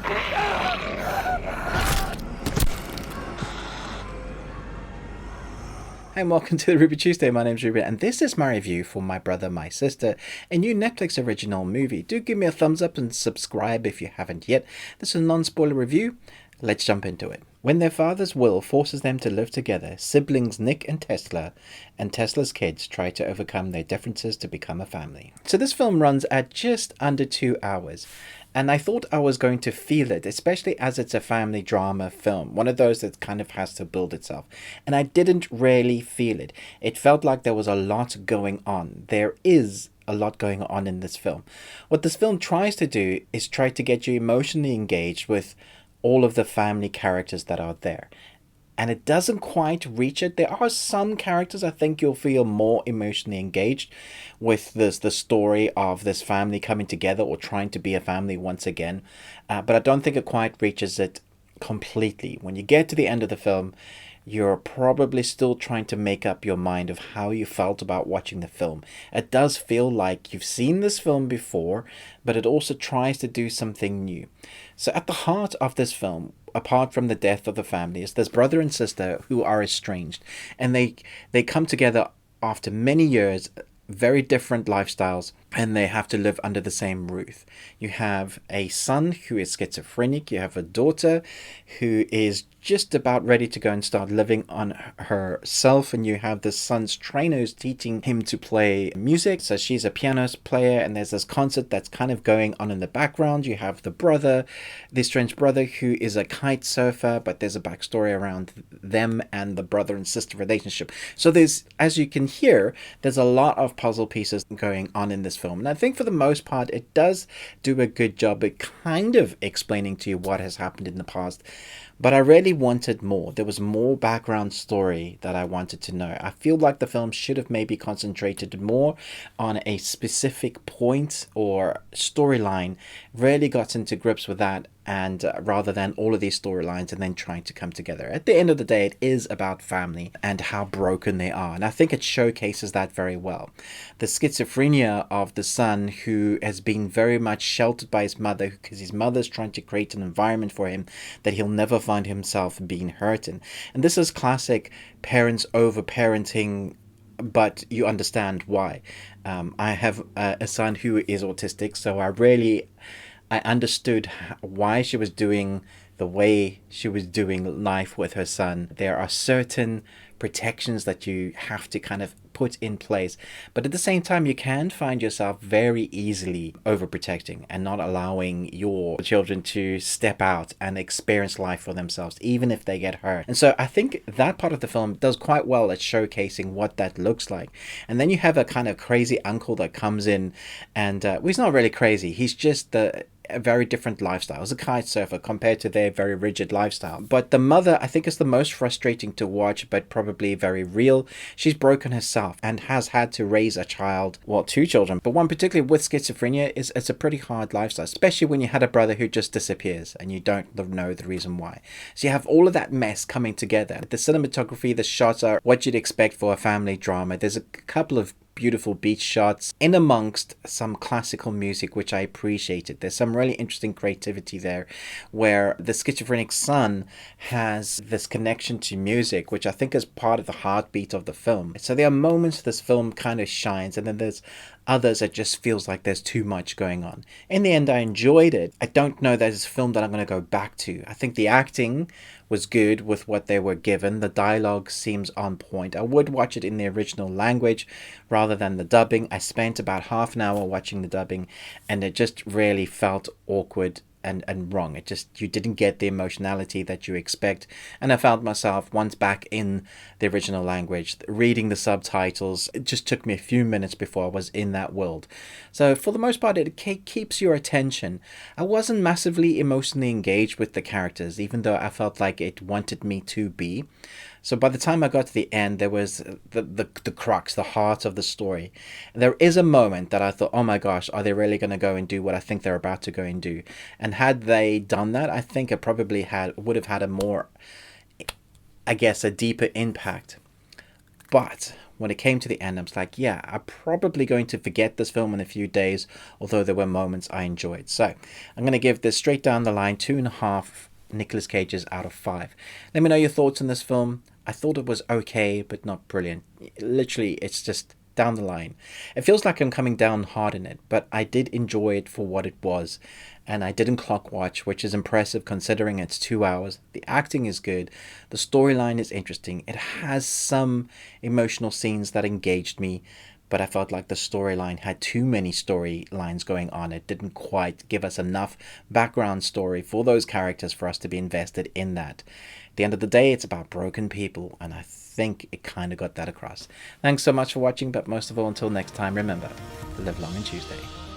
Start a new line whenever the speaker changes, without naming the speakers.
Hi and welcome to the Ruby Tuesday. My name's Ruby and this is my review for My Brother, My Sister, a new Netflix original movie. Do give me a thumbs up and subscribe if you haven't yet. This is a non-spoiler review. Let's jump into it. When their father's will forces them to live together, siblings Nik and Tesla's kids try to overcome their differences to become a family. So this film runs at just under 2 hours. And I thought I was going to feel it, especially as it's a family drama film. One of those that kind of has to build itself. And I didn't really feel it. It felt like there was a lot going on. There is a lot going on in this film. What this film tries to do is try to get you emotionally engaged with all of the family characters that are there. And it doesn't quite reach it. There are some characters I think you'll feel more emotionally engaged with the story of this family coming together or trying to be a family once again. But I don't think it quite reaches it completely. When you get to the end of the film, you're probably still trying to make up your mind of how you felt about watching the film. It does feel like you've seen this film before, but it also tries to do something new. So at the heart of this film, apart from the death of the family, is this brother and sister who are estranged. And they come together after many years, very different lifestyles, and they have to live under the same roof. You have a son who is schizophrenic. You have a daughter who is just about ready to go and start living on herself, and you have the son's trainer who's teaching him to play music. So she's a piano player, and there's this concert that's kind of going on in the background. You have the brother, the estranged brother, who is a kite surfer, but there's a backstory around them and the brother and sister relationship. So there's, as you can hear, there's a lot of puzzle pieces going on in this film. And I think for the most part, it does do a good job at kind of explaining to you what has happened in the past. But I really wanted more. There was more background story that I wanted to know. I feel like the film should have maybe concentrated more on a specific point or storyline, really got into grips with that, and rather than all of these storylines and then trying to come together. At the end of the day, it is about family and how broken they are. And I think it showcases that very well. The schizophrenia of the son, who has been very much sheltered by his mother because his mother's trying to create an environment for him that he'll never find himself being hurt in. And this is classic parents over parenting, but you understand why. I have a son who is autistic, so I understood why she was doing the way she was doing life with her son. There are certain protections that you have to kind of put in place, but at the same time you can find yourself very easily overprotecting and not allowing your children to step out and experience life for themselves, even if they get hurt. And so I think that part of the film does quite well at showcasing what that looks like. And then you have a kind of crazy uncle that comes in, and well, he's not really crazy, he's just a very different lifestyle as a kite surfer compared to their very rigid lifestyle. But the mother, I think, is the most frustrating to watch, but probably very real. She's broken herself and has had to raise a child, well, 2 children, but one particularly with schizophrenia. It's a pretty hard lifestyle, especially when you had a brother who just disappears and you don't know the reason why. So you have all of that mess coming together. The cinematography, the shots are what you'd expect for a family drama. There's a couple of beautiful beach shots in amongst some classical music, which I appreciated. There's some really interesting creativity there where the schizophrenic son has this connection to music, which I think is part of the heartbeat of the film. So there are moments this film kind of shines, and then there's others that just feels like there's too much going on. In the end, I enjoyed it. I don't know that it's a film that I'm going to go back to. I think the acting was good with what they were given. The dialogue seems on point. I would watch it in the original language rather than the dubbing. I spent about half an hour watching the dubbing, and it just really felt awkward and wrong. It just, you didn't get the emotionality that you expect. And I found myself, once back in the original language, reading the subtitles. It just took me a few minutes before I was in that world. So for the most part, it keeps your attention. I wasn't massively emotionally engaged with the characters, even though I felt like it wanted me to be. So by the time I got to the end, there was the crux, the heart of the story. There is a moment that I thought, oh my gosh, are they really going to go and do what I think they're about to go and do? And had they done that, I think it probably would have had a more, I guess, a deeper impact. But when it came to the end, I was like, yeah, I'm probably going to forget this film in a few days, although there were moments I enjoyed. So I'm going to give this straight down the line 2.5 Nicolas Cages out of 5. Let me know your thoughts on this film. I thought it was okay, but not brilliant. Literally, it's just down the line. It feels like I'm coming down hard in it, but I did enjoy it for what it was. And I didn't clock watch, which is impressive considering it's 2 hours. The acting is good. The storyline is interesting. It has some emotional scenes that engaged me, but I felt like the storyline had too many storylines going on. It didn't quite give us enough background story for those characters for us to be invested in that. At the end of the day, it's about broken people, and I think it kind of got that across. Thanks so much for watching, but most of all, until next time, remember, live long and Tuesday.